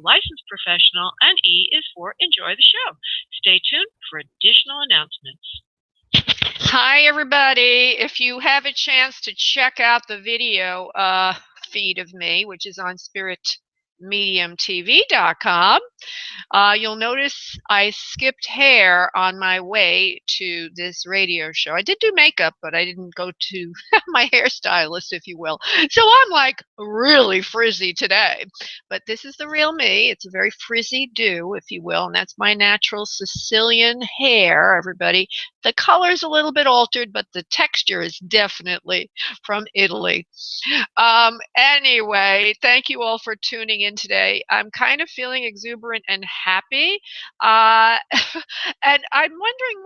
licensed professional, and E is for enjoy the show. Stay tuned for additional announcements. Hi, everybody. If you have a chance to check out the video feed of me, which is on spiritmediumtv.com, you'll notice I skipped hair on my way to this radio show. I did do makeup, but I didn't go to my hairstylist, if you will. So I'm like really frizzy today. But this is the real me. It's a very frizzy do, if you will, and that's my natural Sicilian hair, everybody. The color's a little bit altered, but the texture is definitely from Italy. Anyway, thank you all for tuning in today. I'm kind of feeling exuberant and happy. And I'm wondering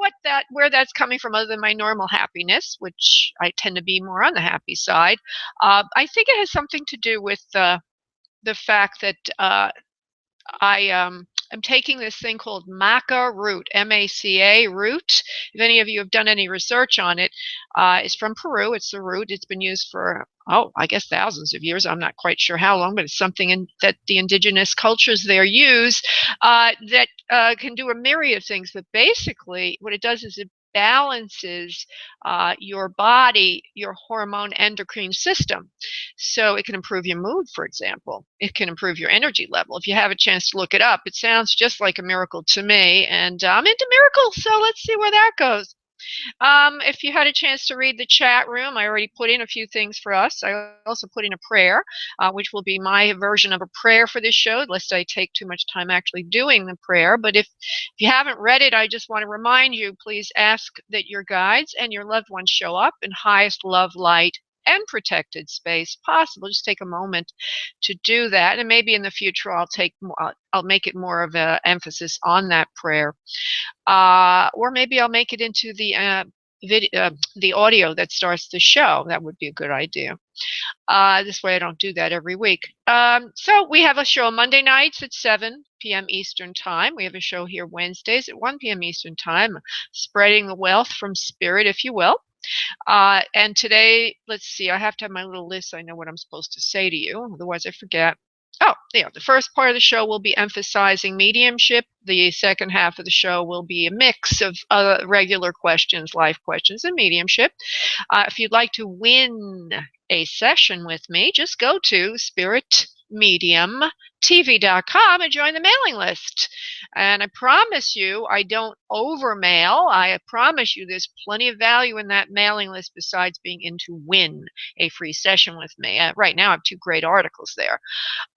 where that's coming from other than my normal happiness, which I tend to be more on the happy side. I think it has something to do with the fact that I'm taking this thing called maca root, M-A-C-A root. If any of you have done any research on it, it's from Peru. It's the root. It's been used for, I guess thousands of years. I'm not quite sure how long, but it's something that the indigenous cultures there use that can do a myriad of things. But basically, what it does is it balances your body, your hormone endocrine system. So it can improve your mood, for example. It can improve your energy level. If you have a chance to look it up, it sounds just like a miracle to me. And I'm into miracles, so let's see where that goes. If you had a chance to read the chat room, I already put in a few things for us. I also put in a prayer, which will be my version of a prayer for this show, lest I take too much time actually doing the prayer. But if you haven't read it, I just want to remind you, please ask that your guides and your loved ones show up in highest love, light, and protected space possible. Just take a moment to do that, and maybe in the future I'll make it more of an emphasis on that prayer, or maybe I'll make it into the audio that starts the show. That would be a good idea. This way I don't do that every week. So we have a show Monday nights at 7 p.m. Eastern Time. We have a show here Wednesdays at 1 p.m. Eastern Time, spreading the wealth from spirit, if you will. And today, let's see, I have to have my little list. I know what I'm supposed to say to you, otherwise I forget. The first part of the show will be emphasizing mediumship. The second half of the show will be a mix of regular questions, life questions, and mediumship. If you'd like to win a session with me, just go to spiritmediumtv.com and join the mailing list. And I promise you, I don't overmail. I promise you there's plenty of value in that mailing list besides being in to win a free session with me. Right now I have 2 great articles there.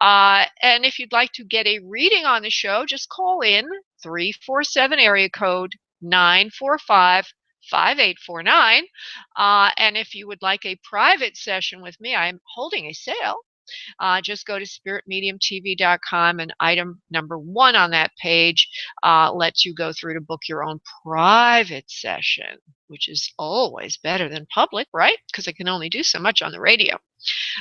And if you'd like to get a reading on the show, just call in 347 area code 945-5849. And if you would like a private session with me, I'm holding a sale. Just go to spiritmediumtv.com, and item number 1 on that page lets you go through to book your own private session, which is always better than public, right? Because I can only do so much on the radio.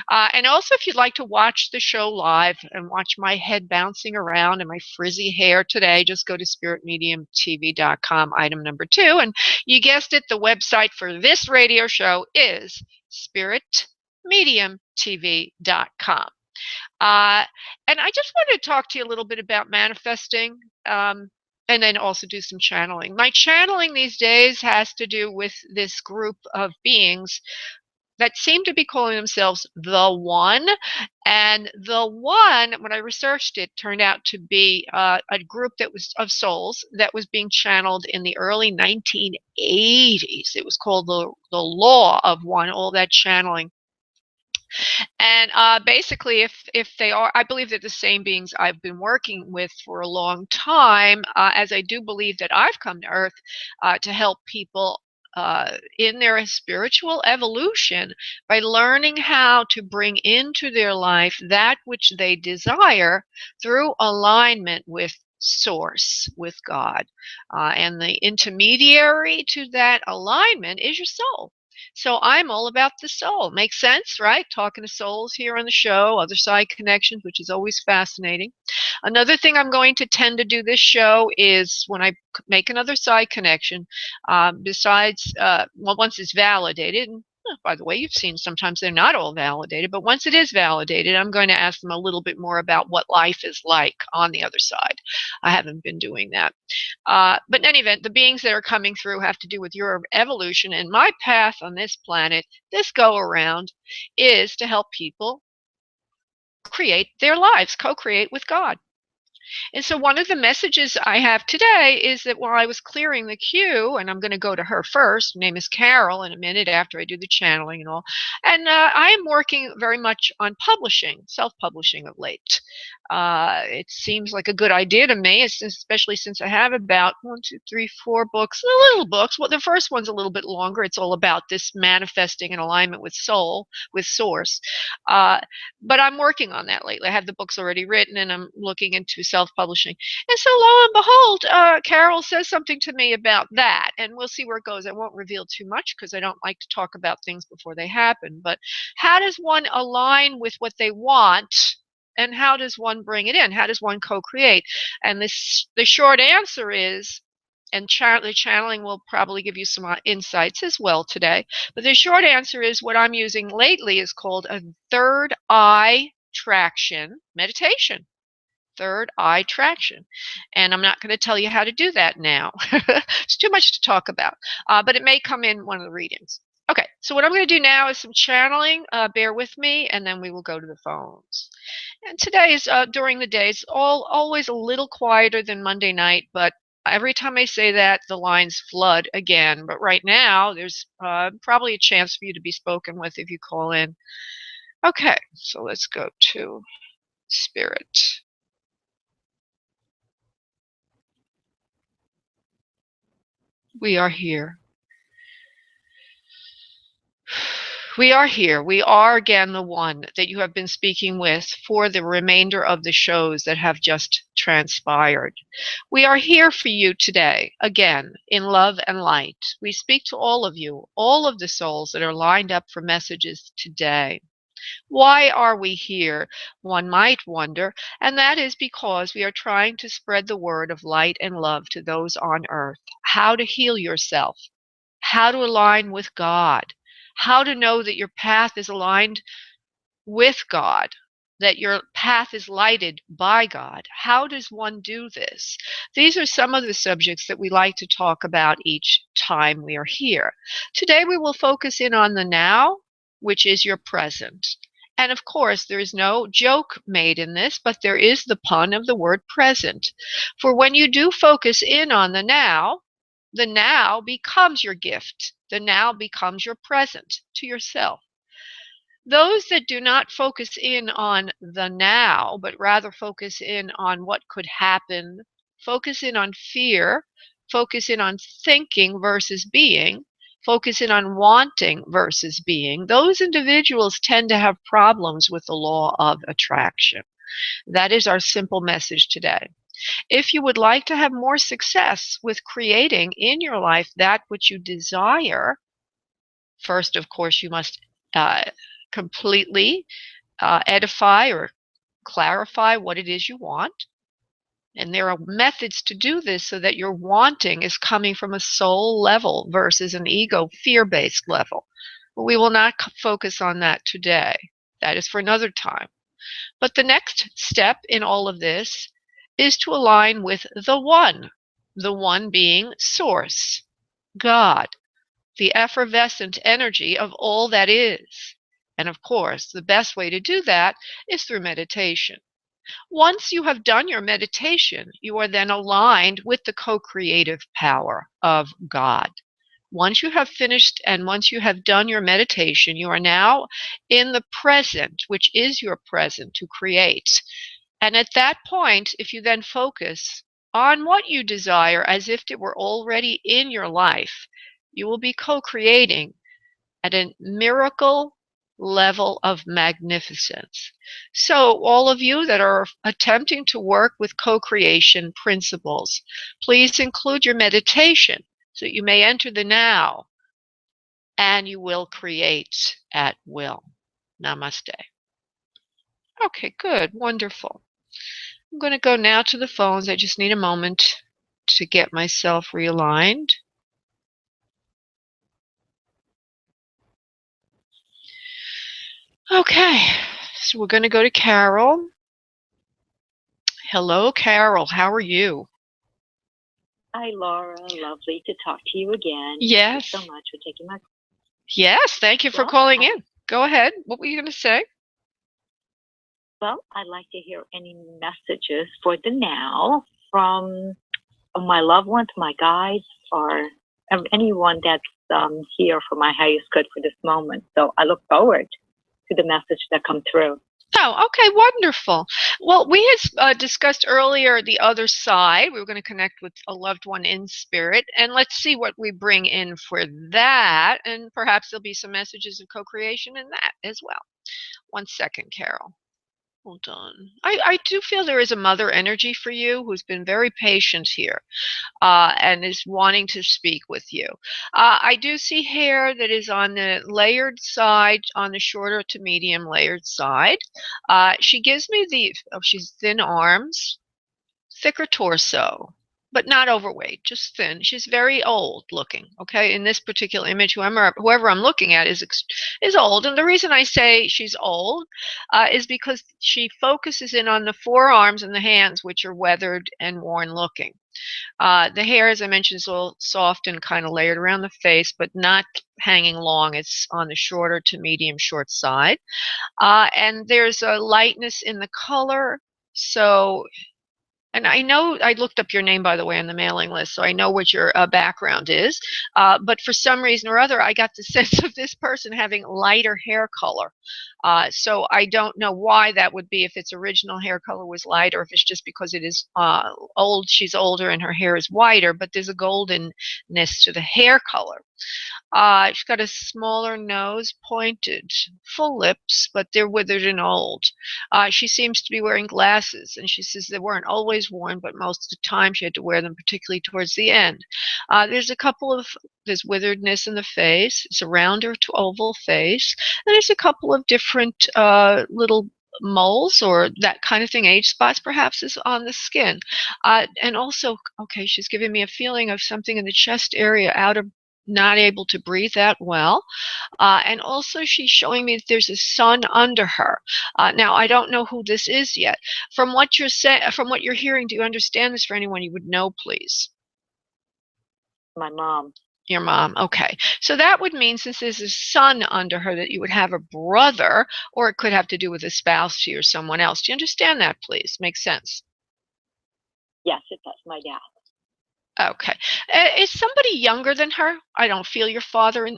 And also, if you'd like to watch the show live and watch my head bouncing around and my frizzy hair today, just go to spiritmediumtv.com, item number 2. And you guessed it, the website for this radio show is spiritmediumtv.com. And I just wanted to talk to you a little bit about manifesting, and then also do some channeling. My channeling these days has to do with this group of beings that seem to be calling themselves the One. And the One, when I researched it, turned out to be a group that was of souls that was being channeled in the early 1980s. It was called the Law of One, all that channeling. And basically, if they are, I believe they're the same beings I've been working with for a long time, as I do believe that I've come to Earth to help people in their spiritual evolution by learning how to bring into their life that which they desire through alignment with Source, with God. And the intermediary to that alignment is your soul. So I'm all about the soul. Makes sense, right? Talking to souls here on the show, other side connections, which is always fascinating. Another thing I'm going to tend to do this show is when I make another side connection, besides, once it's validated, and By the way, you've seen sometimes they're not all validated, but once it is validated, I'm going to ask them a little bit more about what life is like on the other side. I haven't been doing that. But in any event, the beings that are coming through have to do with your evolution. And my path on this planet, this go around, is to help people create their lives, co-create with God. And so one of the messages I have today is that while I was clearing the queue, and I'm going to go to her first, her name is Carol, in a minute after I do the channeling and all, and I am working very much on publishing, self-publishing of late. It seems like a good idea to me, especially since I have about 1, 2, 3, 4 books, little books. Well, the first one's a little bit longer. It's all about this manifesting in alignment with soul, with source. Uh, but I'm working on that lately. I have the books already written, and I'm looking into self-publishing. And so, lo and behold, Carol says something to me about that, and we'll see where it goes. I won't reveal too much because I don't like to talk about things before they happen. But how does one align with what they want, and how does one bring it in? How does one co-create? And the short answer is, and the channeling will probably give you some insights as well today. But the short answer is what I'm using lately is called a third eye traction meditation. Third eye traction. And I'm not going to tell you how to do that now. It's too much to talk about. But it may come in one of the readings. Okay, so what I'm going to do now is some channeling. Bear with me, and then we will go to the phones. And today is during the day. It's always a little quieter than Monday night, but every time I say that, the lines flood again. But right now, there's probably a chance for you to be spoken with if you call in. Okay, so let's go to Spirit. We are here. We are here. We are again the one that you have been speaking with for the remainder of the shows that have just transpired. We are here for you today, again, in love and light. We speak to all of you, all of the souls that are lined up for messages today. Why are we here? One might wonder, and that is because we are trying to spread the word of light and love to those on earth. How to heal yourself, how to align with God, how to know that your path is aligned with God, that your path is lighted by God. How does one do this? These are some of the subjects that we like to talk about each time we are here. Today we will focus in on the now, which is your present. And of course, there is no joke made in this, but there is the pun of the word present. For when you do focus in on the now becomes your gift. The now becomes your present to yourself. Those that do not focus in on the now, but rather focus in on what could happen, focus in on fear, focus in on thinking versus being, focus in on wanting versus being, those individuals tend to have problems with the law of attraction. That is our simple message today. If you would like to have more success with creating in your life that which you desire, first, of course, you must completely edify or clarify what it is you want. And there are methods to do this so that your wanting is coming from a soul level versus an ego fear-based level. But we will not focus on that today. That is for another time. But the next step in all of this is to align with the one being Source, God, the effervescent energy of all that is. And of course, the best way to do that is through meditation. Once you have done your meditation, you are then aligned with the co-creative power of God. Once you have finished and once you have done your meditation, you are now in the present, which is your present to create. And at that point, if you then focus on what you desire as if it were already in your life, you will be co-creating at a miracle level of magnificence. So all of you that are attempting to work with co-creation principles, please include your meditation so that you may enter the now and you will create at will. Namaste. Okay, good, wonderful. I'm going to go now to the phones. I just need a moment to get myself realigned. Okay, so we're going to go to Carol. Hello, Carol. How are you? Hi, Laura. Lovely to talk to you again. Yes. Thank you so much for taking my call. Yes, thank you for calling in. Go ahead. What were you going to say? Well, I'd like to hear any messages for the now from my loved ones, my guides, or anyone that's here for my highest good for this moment. So I look forward to the message that come through. Oh, okay, wonderful. Well, we had discussed earlier the other side. We were going to connect with a loved one in spirit, and let's see what we bring in for that. And perhaps there'll be some messages of co-creation in that as well. 1 second, Carol. Hold on. I do feel there is a mother energy for you who's been very patient here. And is wanting to speak with you. I do see hair that is on the layered side, on the shorter to medium layered side. She gives me she's thin arms, thicker torso, but not overweight, just thin. She's very old looking, okay? In this particular image, whoever I'm looking at is old. And the reason I say she's old is because she focuses in on the forearms and the hands, which are weathered and worn looking. The hair, as I mentioned, is a little soft and kind of layered around the face, but not hanging long. It's on the shorter to medium short side. And there's a lightness in the color. So, and I know I looked up your name, by the way, on the mailing list, so I know what your background is. But for some reason or other, I got the sense of this person having lighter hair color. So I don't know why that would be, if its original hair color was lighter, if it's just because it is old, she's older and her hair is whiter, but there's a goldenness to the hair color. She's got a smaller nose, pointed, full lips, but they're withered and old. She seems to be wearing glasses, and she says they weren't always worn, but most of the time she had to wear them, particularly towards the end. There's witheredness in the face. It's a rounder to oval face. And there's a couple of different little moles or that kind of thing, age spots perhaps, is on the skin. And also, okay, she's giving me a feeling of something in the chest area, not able to breathe that well. And also she's showing me that there's a sun under her. Now, I don't know who this is yet. From what you're hearing, do you understand this for anyone you would know, please? My mom. Your mom. Okay. So that would mean, since there's a son under her, that you would have a brother, or it could have to do with a spouse to you or someone else. Do you understand that, please? Makes sense. Yes, it does. My dad. Okay. Is somebody younger than her? I don't feel your father in,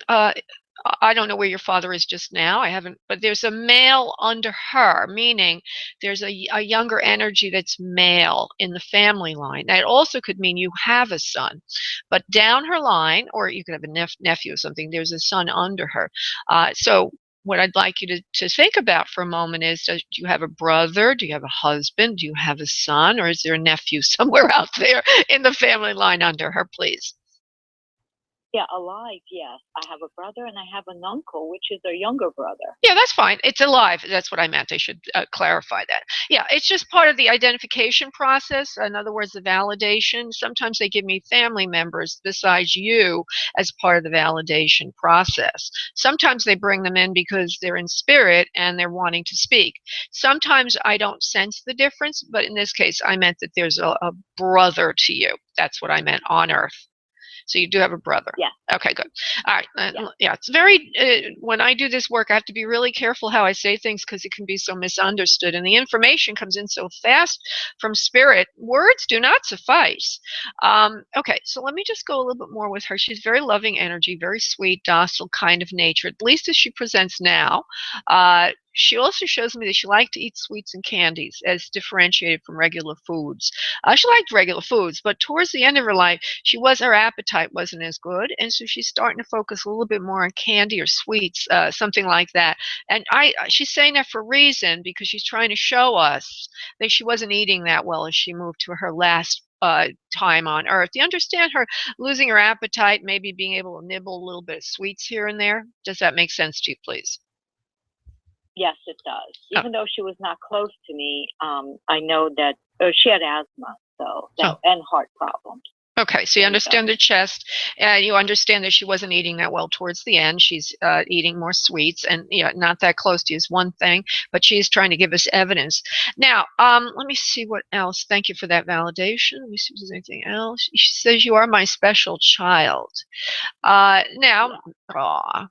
I don't know where your father is just now. I haven't, but there's a male under her, meaning there's a younger energy that's male in the family line. That also could mean you have a son, but down her line, or you could have a nephew or something, there's a son under her. So what I'd like you to think about for a moment is, do you have a brother? Do you have a husband? Do you have a son? Or is there a nephew somewhere out there in the family line under her, please? Yeah, alive, yes. I have a brother and I have an uncle, which is a younger brother. Yeah, that's fine. It's alive. That's what I meant. I should clarify that. Yeah, it's just part of the identification process. In other words, the validation. Sometimes they give me family members besides you as part of the validation process. Sometimes they bring them in because they're in spirit and they're wanting to speak. Sometimes I don't sense the difference, but in this case, I meant that there's a brother to you. That's what I meant, on earth. So you do have a brother. Yeah. Okay, good. All right. Yeah, it's very, when I do this work, I have to be really careful how I say things because it can be so misunderstood. And the information comes in so fast from spirit. Words do not suffice. Okay, so let me just go a little bit more with her. She's very loving energy, very sweet, docile kind of nature, at least as she presents now. She also shows me that she liked to eat sweets and candies as differentiated from regular foods. She liked regular foods, but towards the end of her life, her appetite wasn't as good, and so she's starting to focus a little bit more on candy or sweets, something like that. And she's saying that for a reason, because she's trying to show us that she wasn't eating that well as she moved to her last time on earth. Do you understand her losing her appetite, maybe being able to nibble a little bit of sweets here and there? Does that make sense to you, please? Yes, it does. Even though she was not close to me, I know that she had asthma, and heart problems. Okay, so you understand the chest, and you understand that she wasn't eating that well towards the end. She's eating more sweets, and not that close to you is one thing, but she's trying to give us evidence. Now, let me see what else. Thank you for that validation. Let me see if there's anything else. She says, "You are my special child." Now, aw,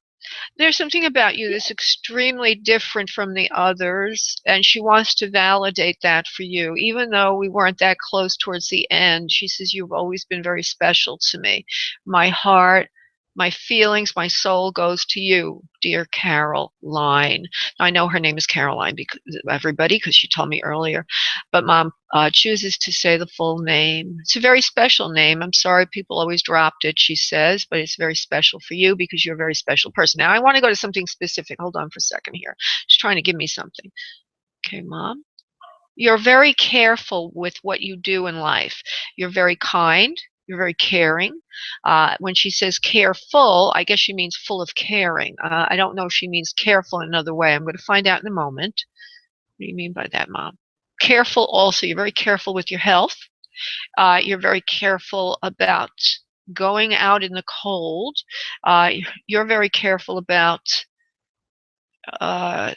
there's something about you that's extremely different from the others, and she wants to validate that for you. Even though we weren't that close towards the end, she says, "You've always been very special to me. My heart, my feelings, my soul goes to you, dear Caroline." I know her name is Caroline, because everybody, because she told me earlier, but Mom chooses to say the full name. It's a very special name. I'm sorry people always dropped it, she says, but it's very special for you because you're a very special person. Now, I want to go to something specific. Hold on for a second here. She's trying to give me something. Okay, Mom. You're very careful with what you do in life. You're very kind. You're very caring. When she says careful, I guess she means full of caring. I don't know if she means careful in another way. I'm going to find out in a moment. What do you mean by that, Mom? Careful also. You're very careful with your health. You're very careful about going out in the cold. You're very careful about uh,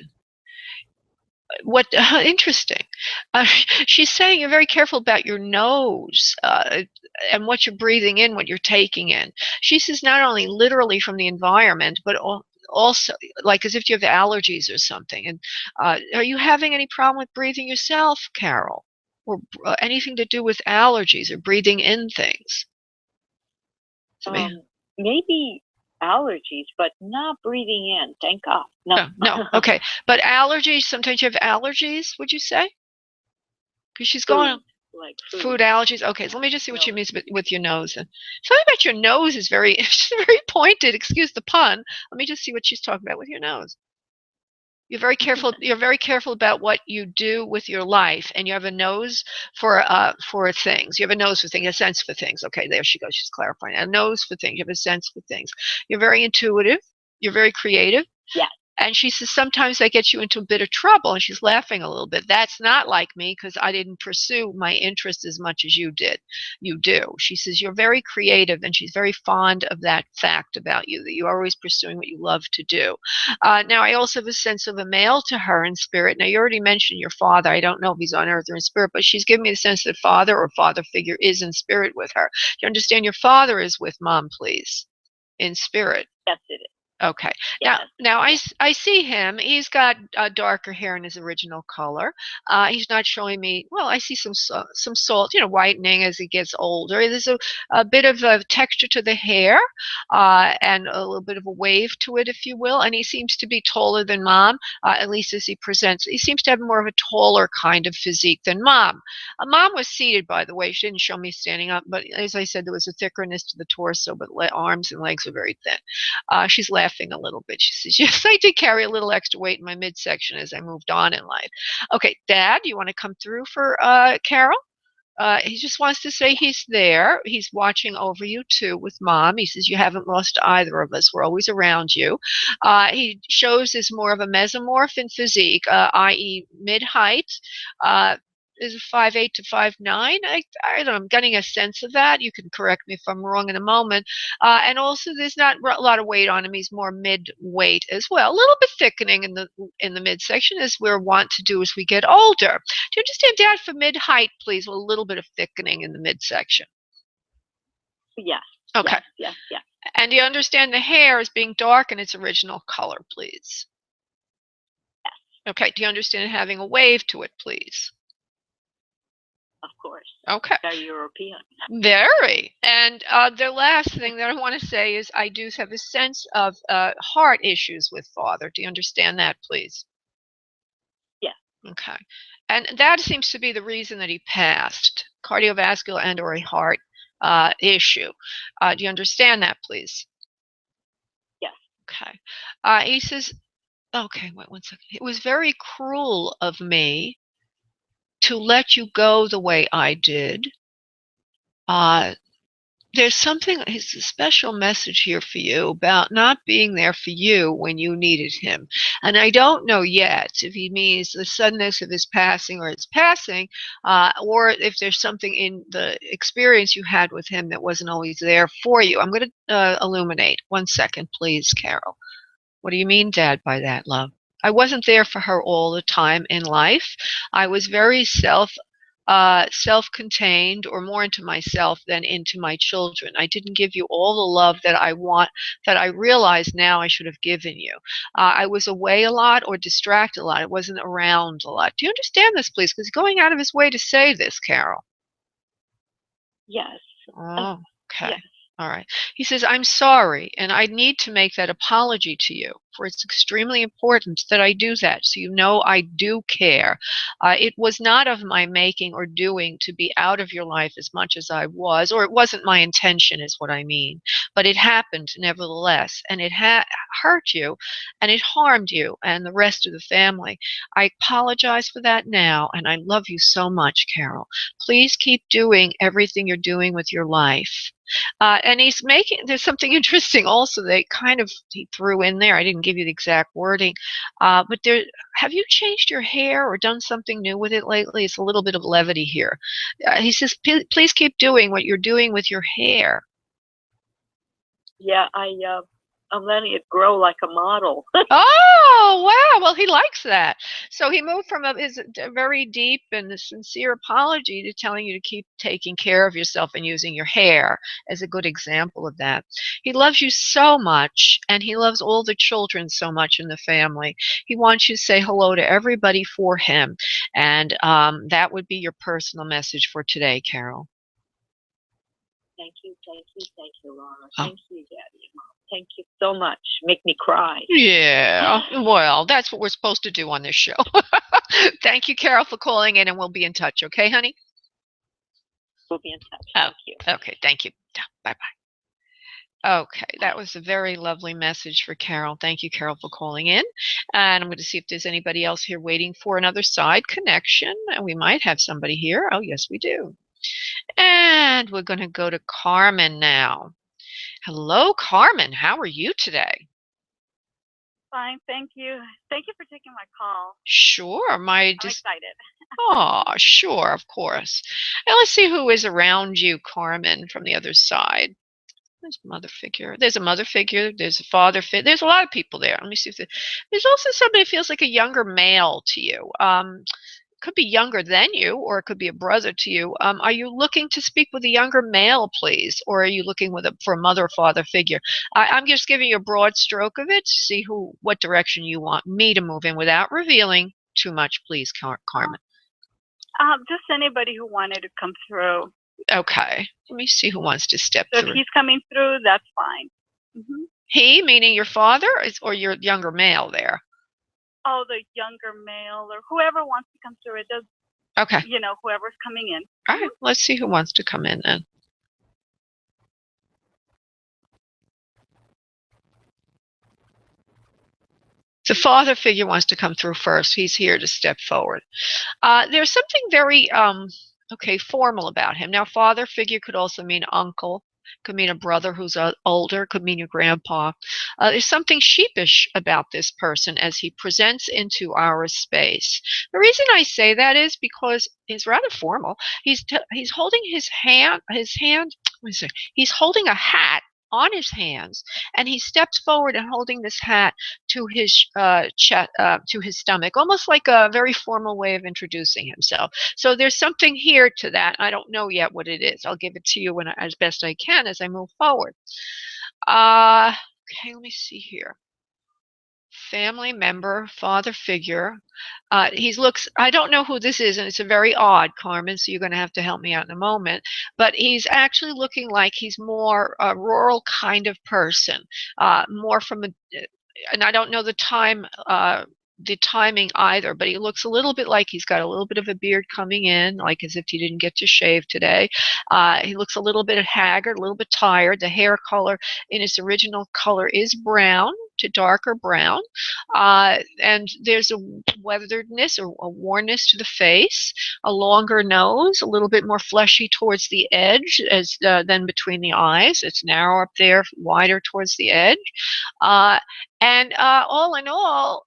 what interesting. She's saying you're very careful about your nose and what you're breathing in, what you're taking in. She says not only literally from the environment, but also like as if you have allergies or something. And are you having any problem with breathing yourself, Carol? Or anything to do with allergies or breathing in things? Maybe allergies, but not breathing in. Thank God. No. No. Okay. But allergies, sometimes you have allergies, would you say? Because she's going like food allergies. Okay, so let me just see what she means with your nose. Something about your nose is very, very pointed. Excuse the pun. Let me just see what she's talking about with your nose. You're very careful. You're very careful about what you do with your life, and you have a nose for things. You have a nose for things, a sense for things. Okay, there she goes. She's clarifying. A nose for things. You have a sense for things. You're very intuitive. You're very creative. Yes. And she says, sometimes that gets you into a bit of trouble. And she's laughing a little bit. That's not like me because I didn't pursue my interest as much as you did. You do. She says, you're very creative. And she's very fond of that fact about you, that you're always pursuing what you love to do. Now, I also have a sense of a male to her in spirit. Now, you already mentioned your father. I don't know if he's on earth or in spirit, but she's giving me the sense that father or father figure is in spirit with her. You understand your father is with Mom, please, in spirit. Yes, it is. Okay. Now I see him. He's got darker hair in his original color. He's not showing me. Well, I see some salt, whitening as he gets older. There's a bit of a texture to the hair, and a little bit of a wave to it, if you will. And he seems to be taller than Mom, at least as he presents. He seems to have more of a taller kind of physique than Mom. Mom was seated, by the way. She didn't show me standing up, but as I said, there was a thickness to the torso, but arms and legs were very thin. She's laughing a little bit. She says, yes, I did carry a little extra weight in my midsection as I moved on in life. Okay, Dad, you want to come through for Carol? He just wants to say he's there. He's watching over you too with Mom. He says you haven't lost either of us. We're always around you. He shows as more of a mesomorph in physique, i.e. mid-height. Is 5'8" to 5'9". I don't know. I'm getting a sense of that. You can correct me if I'm wrong in a moment. And also, there's not a lot of weight on him. He's more mid-weight as well. A little bit thickening in the midsection, as we're wont to do as we get older. Do you understand, Dad? For mid-height, please, with a little bit of thickening in the midsection. Yes. Okay. Yes. And do you understand the hair as being dark in its original color, please? Yes. Okay. Do you understand having a wave to it, please? Of course. Okay. Very European. Very. And the last thing that I want to say is I do have a sense of heart issues with Father. Do you understand that, please? Yeah. Okay. And that seems to be the reason that he passed, cardiovascular and or a heart issue. Do you understand that, please? Yes. Okay. He says, okay, wait 1 second. It was very cruel of me to let you go the way I did. There's something, it's a special message here for you about not being there for you when you needed him. And I don't know yet if he means the suddenness of his passing or his passing, or if there's something in the experience you had with him that wasn't always there for you. I'm going to illuminate. 1 second, please, Carol. What do you mean, Dad, by that, love? I wasn't there for her all the time in life. I was very self-contained, or more into myself than into my children. I didn't give you all the love that I want, that I realize now I should have given you. I was away a lot or distracted a lot. I wasn't around a lot. Do you understand this, please? Because he's going out of his way to say this, Carol. Yes. Oh, okay. Yes. All right. He says, I'm sorry, and I need to make that apology to you, for it's extremely important that I do that, so you know I do care. It was not of my making or doing to be out of your life as much as I was, or it wasn't my intention, is what I mean. But it happened nevertheless, and it hurt you, and it harmed you and the rest of the family. I apologize for that now, and I love you so much, Carol. Please keep doing everything you're doing with your life. And he's making, there's something interesting also they kind of he threw in there. I didn't give you the exact wording, but there, have you changed your hair or done something new with it lately? It's a little bit of levity here. He says, please keep doing what you're doing with your hair. Yeah, I'm letting it grow like a model. Oh, wow. Well, he likes that. So he moved from his very deep and sincere apology to telling you to keep taking care of yourself and using your hair as a good example of that. He loves you so much, and he loves all the children so much in the family. He wants you to say hello to everybody for him. And that would be your personal message for today, Carol. Thank you, Laura. Oh. Thank you, Daddy. Thank you so much. Make me cry. Yeah, well, that's what we're supposed to do on this show. Thank you, Carol, for calling in, and we'll be in touch, okay, honey? We'll be in touch. Oh, thank you. Okay, thank you. Bye-bye. Okay, that was a very lovely message for Carol. Thank you, Carol, for calling in. And I'm going to see if there's anybody else here waiting for another side connection. And we might have somebody here. Oh, yes, we do. And we're going to go to Carmen now. Hello, Carmen. How are you today? Fine, thank you. Thank you for taking my call. Sure. I'm excited. Oh, sure, of course. And let's see who is around you, Carmen, from the other side. There's a mother figure. There's a mother figure. There's a father figure. There's a lot of people there. Let me see if there's also somebody who feels like a younger male to you. Could be younger than you, or it could be a brother to you. Are you looking to speak with a younger male, please, or are you looking for a mother or father figure? I'm just giving you a broad stroke of it to see what direction you want me to move in without revealing too much, please, Carmen. Just anybody who wanted to come through. Okay, let me see who wants to step So through. if he's coming through, that's fine. Mm-hmm. He, meaning your father, or your younger male there? Oh, the younger male or whoever wants to come through. It does. Okay. You know, whoever's coming in. All right, let's see who wants to come in then. The father figure wants to come through first. He's here to step forward. There's something very formal about him. Now, father figure could also mean uncle, could mean a brother who's older, could mean your grandpa. There's something sheepish about this person as he presents into our space. The reason I say that is because he's rather formal. He's holding his hand. He's holding a hat on his hands, and he steps forward and holding this hat to his chest, to his stomach, almost like a very formal way of introducing himself. So there's something here to that. I don't know yet what it is. I'll give it to you as best I can as I move forward. Okay, let me see here. Family member, father figure. I don't know who this is, and it's a very odd, Carmen, so you're going to have to help me out in a moment. But he's actually looking like he's more a rural kind of person, more from and I don't know the timing either, but he looks a little bit like he's got a little bit of a beard coming in, like as if he didn't get to shave today. He looks a little bit haggard, a little bit tired. The hair color in its original color is brown, to darker brown. And there's a weatheredness or a wornness to the face, a longer nose, a little bit more fleshy towards the edge than between the eyes. It's narrow up there, wider towards the edge. And all in all,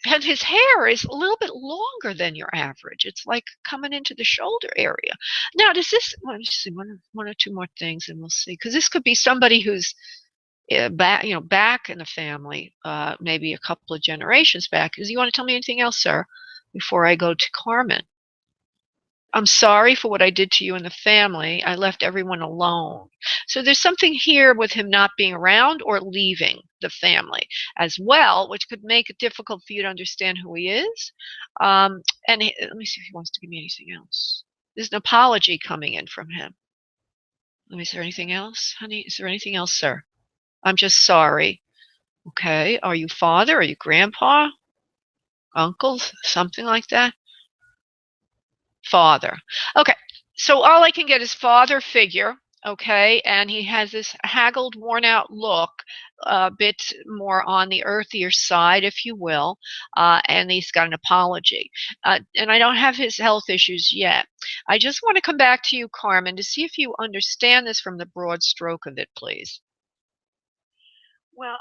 and his hair is a little bit longer than your average. It's like coming into the shoulder area. Now, does this, let me see, one or two more things and we'll see. Because this could be somebody who's back in the family, maybe a couple of generations back. Do you want to tell me anything else, sir, before I go to Carmen? I'm sorry for what I did to you and the family. I left everyone alone. So there's something here with him not being around or leaving the family as well, which could make it difficult for you to understand who he is. And let me see if he wants to give me anything else. There's an apology coming in from him. Let me, is there anything else, honey? Is there anything else, sir? I'm just sorry. Okay. Are you father? Are you grandpa? Uncle? Something like that? Father. Okay, so all I can get is father figure, okay, and he has this haggled, worn out look, a bit more on the earthier side, if you will, and he's got an apology. And I don't have his health issues yet. I just want to come back to you, Carmen, to see if you understand this from the broad stroke of it, please. Well,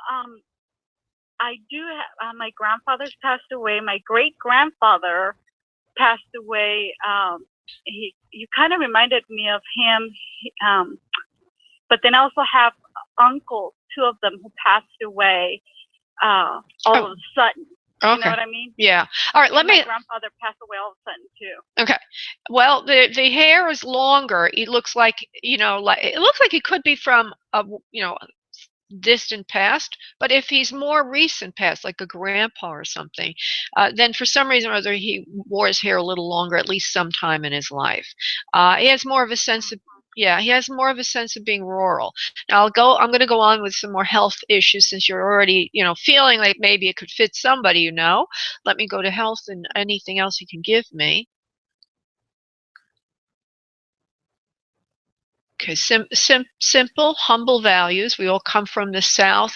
I do have, my grandfather's passed away. My great-grandfather passed away. You kind of reminded me of him, but then I also have uncles, two of them who passed away all of a sudden. Okay. You know what I mean? Yeah. All right. My grandfather passed away all of a sudden too. Okay. Well, the hair is longer. It looks like it looks like it could be from a distant past, but if he's more recent past, like a grandpa or something, then for some reason or other he wore his hair a little longer at least sometime in his life. He has more of a sense of he has more of a sense of being rural. Now I'm going to go on with some more health issues since you're already feeling like maybe it could fit somebody. Let me go to health and anything else you can give me. Okay, simple, humble values. We all come from the South.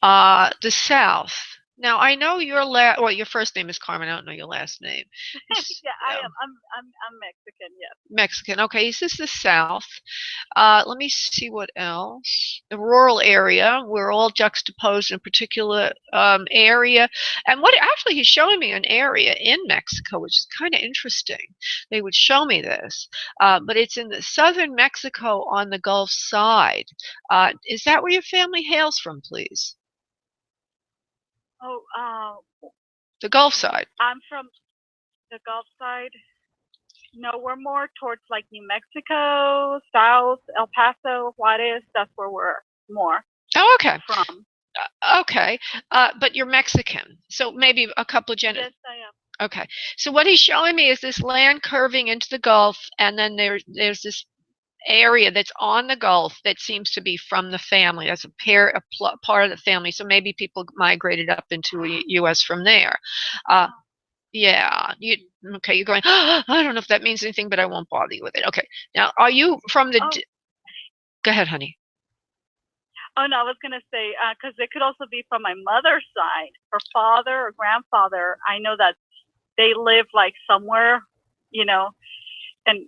The South. Now I know your first name is Carmen. I don't know your last name. Yeah, I am. I'm Mexican. Yes. Mexican. Okay, is this the South? Let me see what else. The rural area. We're all juxtaposed in a particular area. And what actually he's showing me an area in Mexico, which is kind of interesting. They would show me this, but it's in the southern Mexico on the Gulf side. Is that where your family hails from, please? Oh, the Gulf side. I'm from the Gulf side. No, we're more towards like New Mexico, South, El Paso, Juarez. That's where we're more. Oh, okay. From. Okay, but you're Mexican, so maybe a couple of Yes, I am. Okay, so what he's showing me is this land curving into the Gulf, and then there's this area that's on the Gulf that seems to be from the family. That's part of the family. So maybe people migrated up into the U.S. from there. Yeah. You're going, oh, I don't know if that means anything, but I won't bother you with it. Okay. Now, are you from the? Go ahead, honey. Oh no, I was gonna say because it could also be from my mother's side, her father or grandfather. I know that they live like somewhere, and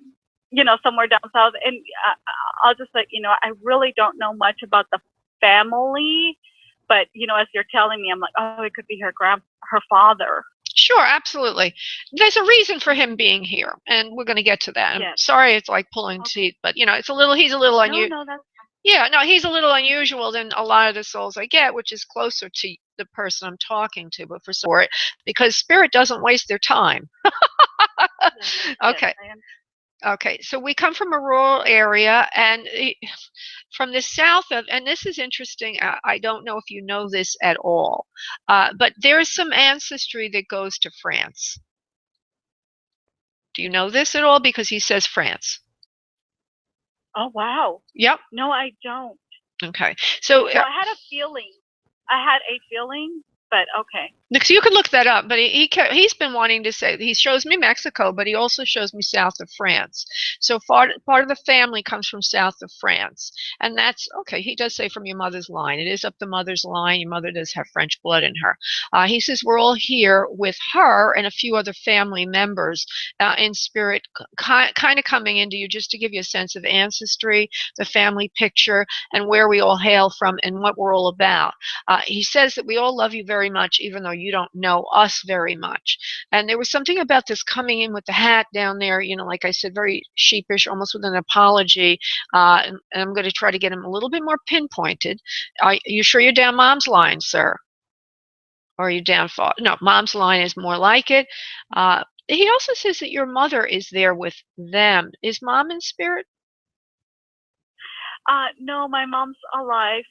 somewhere down south. And I'll just I really don't know much about the family, but as you're telling me, I'm like, oh, it could be her father. Sure, absolutely. There's a reason for him being here, and we're going to get to that. Yes. I'm sorry, it's like pulling teeth, but he's a little unusual. No, that's. Yeah, no, he's a little unusual than a lot of the souls I get, which is closer to the person I'm talking to, but for support, because spirit doesn't waste their time. Okay. Yes, okay, so we come from a rural area, and from the south of, and this is interesting, I don't know if you know this at all, but there is some ancestry that goes to France. Do you know this at all? Because he says France. Oh, wow. Yep. No, I don't. Okay. So I had a feeling. But okay. So you could look that up, but he's been wanting to say, he shows me Mexico, but he also shows me south of France. So part of the family comes from south of France. And that's okay. He does say from your mother's line. It is up the mother's line. Your mother does have French blood in her. He says we're all here with her and a few other family members in spirit, kind of coming into you just to give you a sense of ancestry, the family picture, and where we all hail from and what we're all about. He says that we all love you very much, even though you don't know us very much. And there was something about this coming in with the hat down there, like I said, very sheepish, almost with an apology. And I'm going to try to get him a little bit more pinpointed. Are you sure you're down mom's line, sir? Or are you down far? No, mom's line is more like it. He also says that your mother is there with them. Is mom in spirit? No, my mom's alive.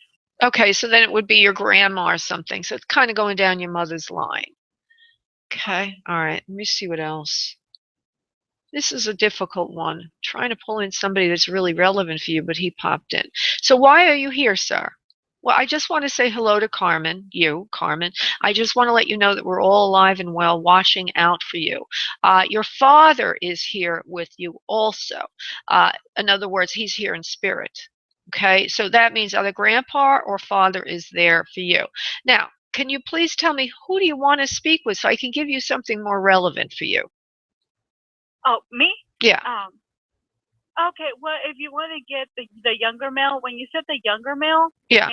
Okay, so then it would be your grandma or something. So it's kind of going down your mother's line. Okay, all right. Let me see what else. This is a difficult one. I'm trying to pull in somebody that's really relevant for you, but he popped in. So why are you here, sir? Well, I just want to say hello to Carmen, Carmen. I just want to let you know that we're all alive and well, watching out for you. Your father is here with you also. In other words, he's here in spirit. Okay, so that means either grandpa or father is there for you. Now, can you please tell me who do you want to speak with so I can give you something more relevant for you? Oh, me? Yeah. Okay, well, if you want to get the younger male, when you said the younger male, yeah,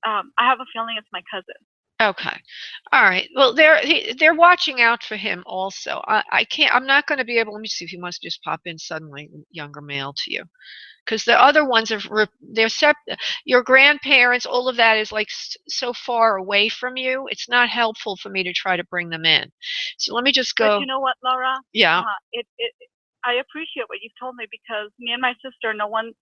I have a feeling it's my cousin. Okay. All right. Well, they're watching out for him also. I can't. I'm not going to be able. Let me see if he wants to just pop in suddenly, younger male to you, because the other ones are your grandparents. All of that is like so far away from you. It's not helpful for me to try to bring them in. So let me just go. But you know what, Laura? Yeah. I appreciate what you've told me because me and my sister,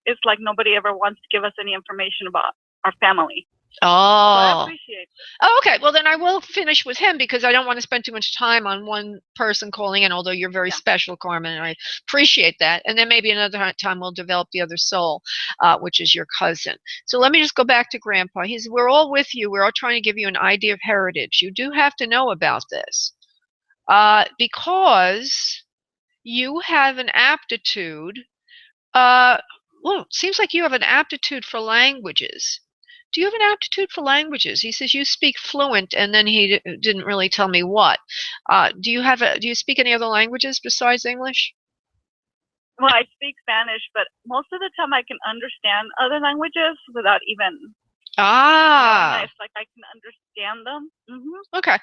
it's like nobody ever wants to give us any information about our family. Oh. So I appreciate it. Oh, okay. Well, then I will finish with him because I don't want to spend too much time on one person calling in, although you're very special, Carmen, and I appreciate that. And then maybe another time we'll develop the other soul, which is your cousin. So let me just go back to Grandpa. We're all with you. We're all trying to give you an idea of heritage. You do have to know about this because you have an aptitude. Well, it seems like you have an aptitude for languages. Do you have an aptitude for languages? He says you speak fluent, and then he didn't really tell me what. Do you speak any other languages besides English? Well, I speak Spanish, but most of the time I can understand other languages without even. It's like I can understand them. Mm-hmm. Okay.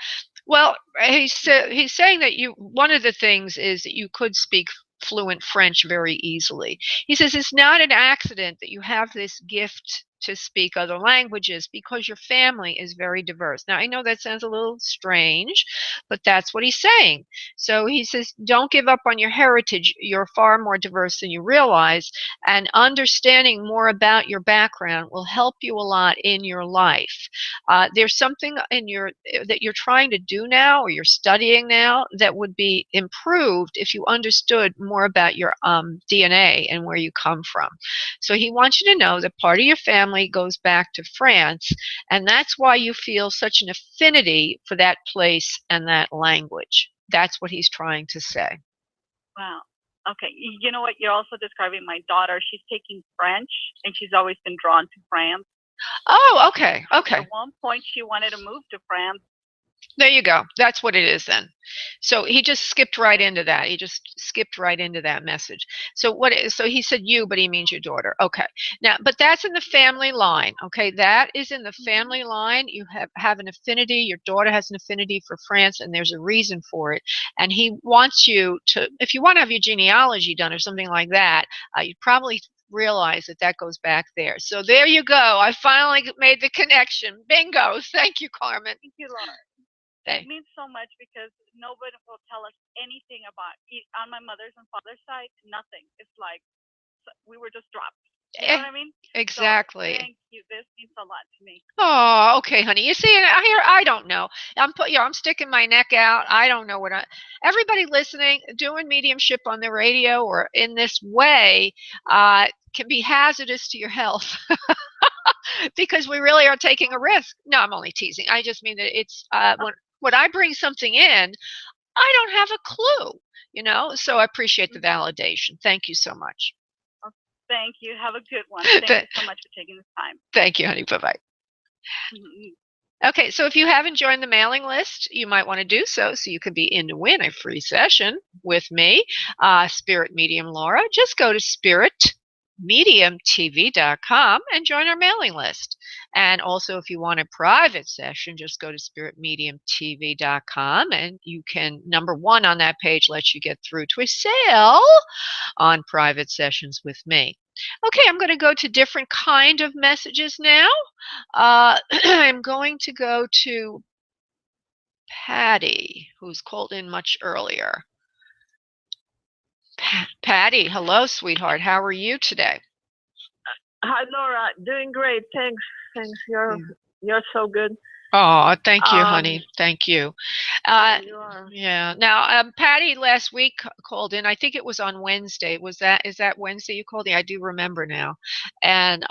Well, he's saying that one of the things is that you could speak fluent French very easily. He says it's not an accident that you have this gift to speak other languages because your family is very diverse. Now, I know that sounds a little strange, but that's what he's saying. So he says, don't give up on your heritage. You're far more diverse than you realize, and understanding more about your background will help you a lot in your life. There's something that you're trying to do now or you're studying now that would be improved if you understood more about your DNA and where you come from. So he wants you to know that part of your family goes back to France, and that's why you feel such an affinity for that place and that language. That's what he's trying to say. Wow. Okay. You know what? You're also describing my daughter. She's taking French, and she's always been drawn to France. Oh, okay. Okay. At one point, she wanted to move to France. There you go. That's what it is then. So he just skipped right into that. He just skipped right into that message. So he said you, but he means your daughter. Okay. Now, but that's in the family line. Okay. That is in the family line. You have an affinity. Your daughter has an affinity for France, and there's a reason for it. And he wants you to, if you want to have your genealogy done or something like that, you probably realize that goes back there. So there you go. I finally made the connection. Bingo. Thank you, Carmen. Thank you, Laura. It means so much because nobody will tell us anything about on my mother's and father's side. Nothing. It's like we were just dropped. You know what I mean? Exactly. So, thank you. This means a lot to me. Oh, okay, honey. You see, I don't know. I'm sticking my neck out. I don't know everybody listening, doing mediumship on the radio or in this way, can be hazardous to your health. Because we really are taking a risk. No, I'm only teasing. I just mean that it's when I bring something in, I don't have a clue, so I appreciate the validation. Thank you so much. Thank you. Have a good one. Thank you so much for taking the time. Thank you, honey. Bye-bye. Okay, so if you haven't joined the mailing list, you might want to do so you could be in to win a free session with me, Spirit Medium Laura. Just go to spiritmediumtv.com and join our mailing list. And also, if you want a private session, just go to spiritmediumtv.com and you can, number one on that page lets you get through to a sale on private sessions with me. Okay, I'm going to go to different kind of messages now. I'm going to go to Patty, who's called in much earlier. Patty, hello, sweetheart. How are you today? Hi, Laura. Doing great. Thanks. You're so good. Oh, thank you, honey. Thank you. You are. Yeah. Now, Patty last week called in. I think it was on Wednesday. Is that Wednesday you called in? I do remember now. And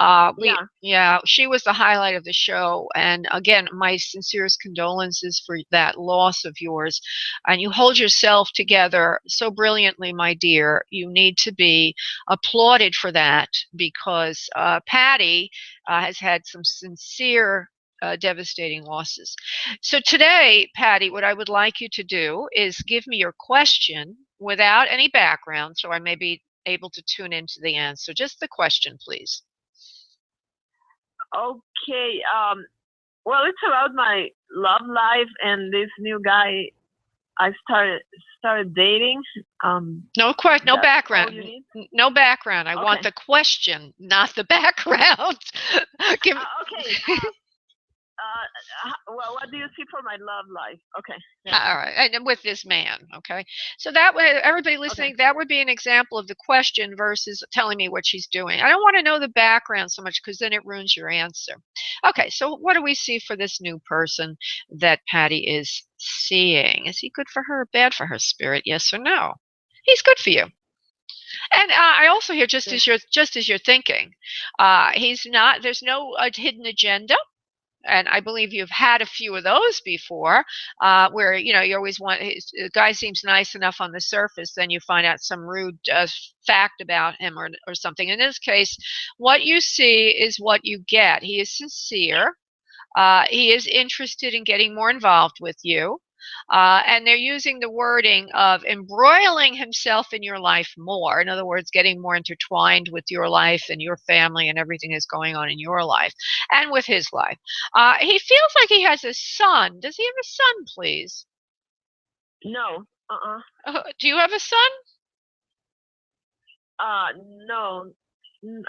she was the highlight of the show. And again, my sincerest condolences for that loss of yours. And you hold yourself together so brilliantly, my dear. You need to be applauded for that because Patty has had some sincere devastating losses. So today, Patty, what I would like you to do is give me your question without any background so I may be able to tune into the answer. Just the question, please. Okay. Well, it's about my love life and this new guy I started dating. No background. No background. I want the question, not the background. Okay. Well, what do you see for my love life? Okay. Yeah. All right. And with this man, okay? So that way, everybody listening, that would be an example of the question versus telling me what she's doing. I don't want to know the background so much because then it ruins your answer. Okay, so what do we see for this new person that Patty is seeing? Is he good for her or bad for her, Spirit? Yes or no? He's good for you. And I also hear just as you're thinking, he's not. There's no hidden agenda. And I believe you've had a few of those before, where you always want the guy seems nice enough on the surface, then you find out some rude fact about him or something. In this case, what you see is what you get. He is sincere. He is interested in getting more involved with you. And they're using the wording of embroiling himself in your life more. In other words, getting more intertwined with your life and your family and everything that's going on in your life and with his life. He feels like he has a son. Does he have a son, please? No. Do you have a son? No.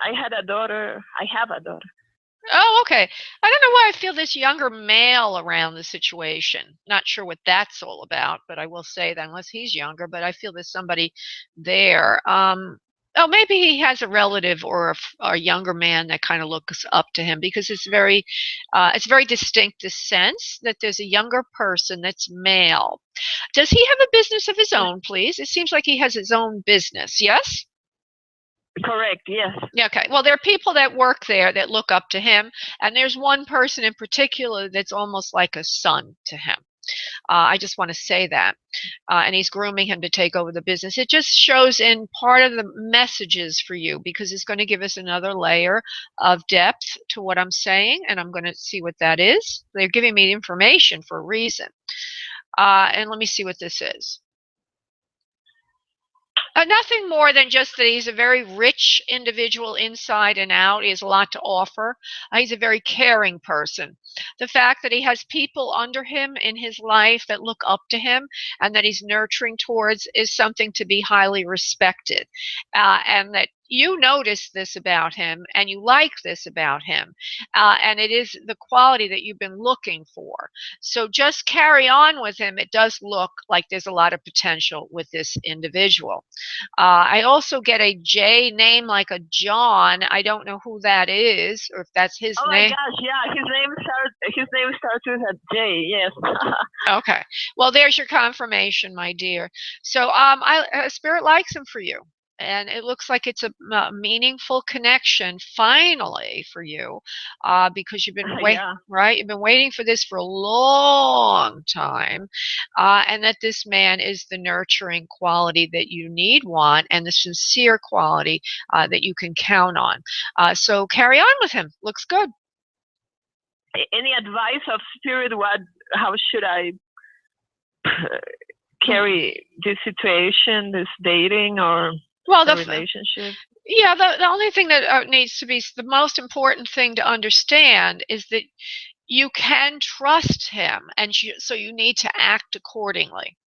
I had a daughter. I have a daughter. Oh, okay. I don't know why I feel this younger male around the situation. Not sure what that's all about, but I will say that unless he's younger, but I feel there's somebody there. Oh, maybe he has a relative or a younger man that kind of looks up to him because it's very distinct, the sense that there's a younger person that's male. Does he have a business of his own, please? It seems like he has his own business, yes? Correct, yes. Okay. Well, there are people that work there that look up to him, and there's one person in particular that's almost like a son to him. I just want to say that. And he's grooming him to take over the business. It just shows in part of the messages for you because it's going to give us another layer of depth to what I'm saying, and I'm going to see what that is. They're giving me information for a reason. And let me see what this is. Nothing more than just that he's a very rich individual inside and out. He has a lot to offer. He's a very caring person. The fact that he has people under him in his life that look up to him and that he's nurturing towards is something to be highly respected. And that you notice this about him and you like this about him. And it is the quality that you've been looking for. So just carry on with him. It does look like there's a lot of potential with this individual. I also get a J name like a John. I don't know who that is or if that's his name. Oh my gosh, yeah, his name starts with a J, yes. Okay. Well, there's your confirmation, my dear. So Spirit likes him for you. and it looks like it's a meaningful connection finally for you, because you've been Yeah. right? You've been waiting for this for a long time, and that this man is the nurturing quality that you need, want, and the sincere quality that you can count on. So carry on with him. Looks good. Any advice of spirit? How should I carry this situation, this dating or Well, the relationship? Yeah, the only thing that needs to be the most important thing to understand is that you can trust him, and so you need to act accordingly.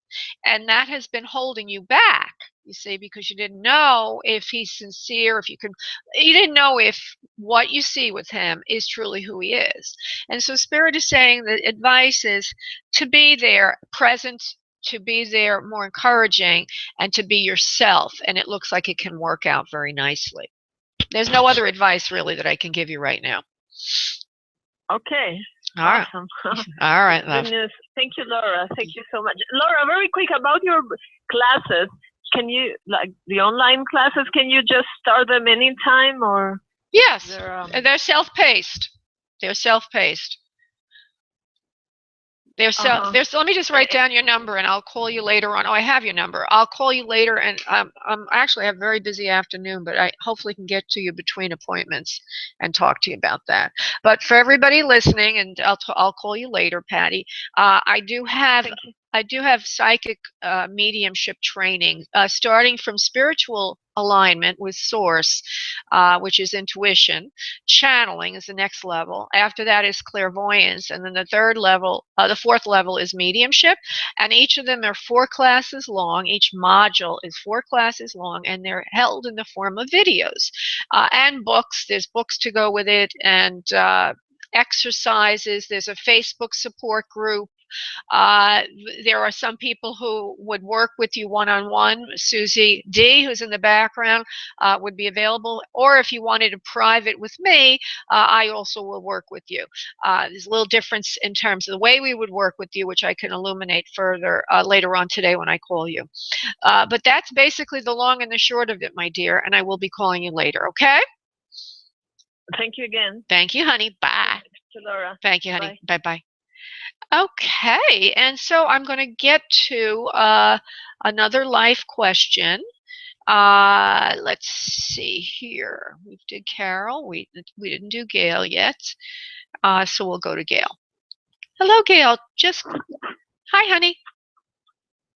And that has been holding you back, you see, because you didn't know if he's sincere, you didn't know if what you see with him is truly who he is. And so Spirit is saying that advice is to be there, present, to be there, more encouraging, and to be yourself. And it looks like it can work out very nicely. There's no other advice really that I can give you right now. Okay. All right. Awesome. All right, love. Good news. Thank you, Laura. Thank you so much. Laura, very quick about your classes. Can you, like the online classes, can you just start them anytime or? Yes, they're self-paced. They're self-paced. Let me just write down your number and I'll call you later on. Oh, I have your number. I'll call you later, and I actually have a very busy afternoon, but I hopefully can get to you between appointments and talk to you about that. But for everybody listening, and I'll call you later, Patty. I do have psychic mediumship training, starting from spiritual alignment with source, which is intuition. Channeling is the next level. After that is clairvoyance, and then the fourth level is mediumship. And each of them are 4 classes long. Each module is 4 classes long, and they're held in the form of videos and books. There's books to go with it, and exercises. There's a Facebook support group. There are some people who would work with you one-on-one. Susie D, who's in the background, would be available. Or if you wanted a private with me, I also will work with you. There's a little difference in terms of the way we would work with you, which I can illuminate further later on today when I call you. But that's basically the long and the short of it, my dear, and I will be calling you later, okay? Thank you again. Thank you, honey. Bye. Thank you, Laura. Thank you, honey. Bye-bye. Okay, and so I'm going to get to another life question. Let's see here. We did Carol. We didn't do Gail yet. So we'll go to Gail. Hello, Gail. Hi, honey.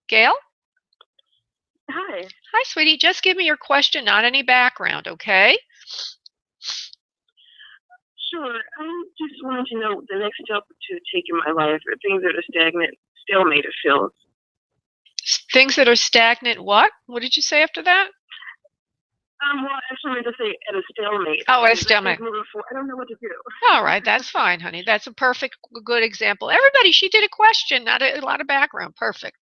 Gail? Hi. Hi, sweetie. Just give me your question, not any background, okay? Sure. I just wanted to know the next step to take in my life, or things that are stagnant, stalemate, it feels. Things that are stagnant, what? What did you say after that? Well, I actually meant to say at a stalemate. Oh, at a stalemate. I don't know what to do. All right, that's fine, honey. That's a perfect, good example. Everybody, she did a question, not a lot of background. Perfect.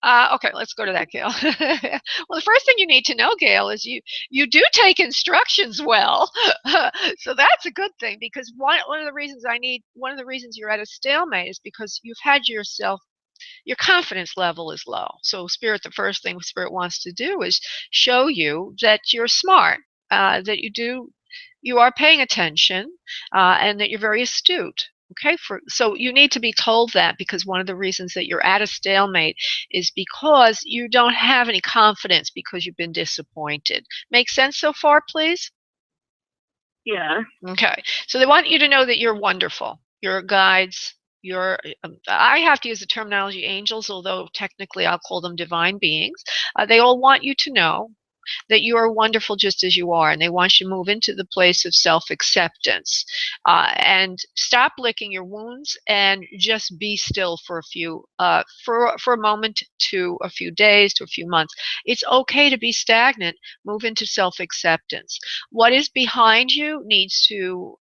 Okay, let's go to that, Gail. Well, the first thing you need to know, Gail, is you do take instructions well. So that's a good thing, because one of the reasons you're at a stalemate is because you've had your confidence level is low. So Spirit, the first thing Spirit wants to do is show you that you're smart, that you are paying attention, and that you're very astute. Okay, so you need to be told that, because one of the reasons that you're at a stalemate is because you don't have any confidence because you've been disappointed. Make sense so far, please? Yeah. Okay, so they want you to know that you're wonderful. Your guides, I have to use the terminology angels, although technically I'll call them divine beings. They all want you to know that you are wonderful just as you are, and they want you to move into the place of self-acceptance, and stop licking your wounds and just be still for a moment to a few days to a few months. It's okay to be stagnant. Move into self-acceptance. What is behind you needs to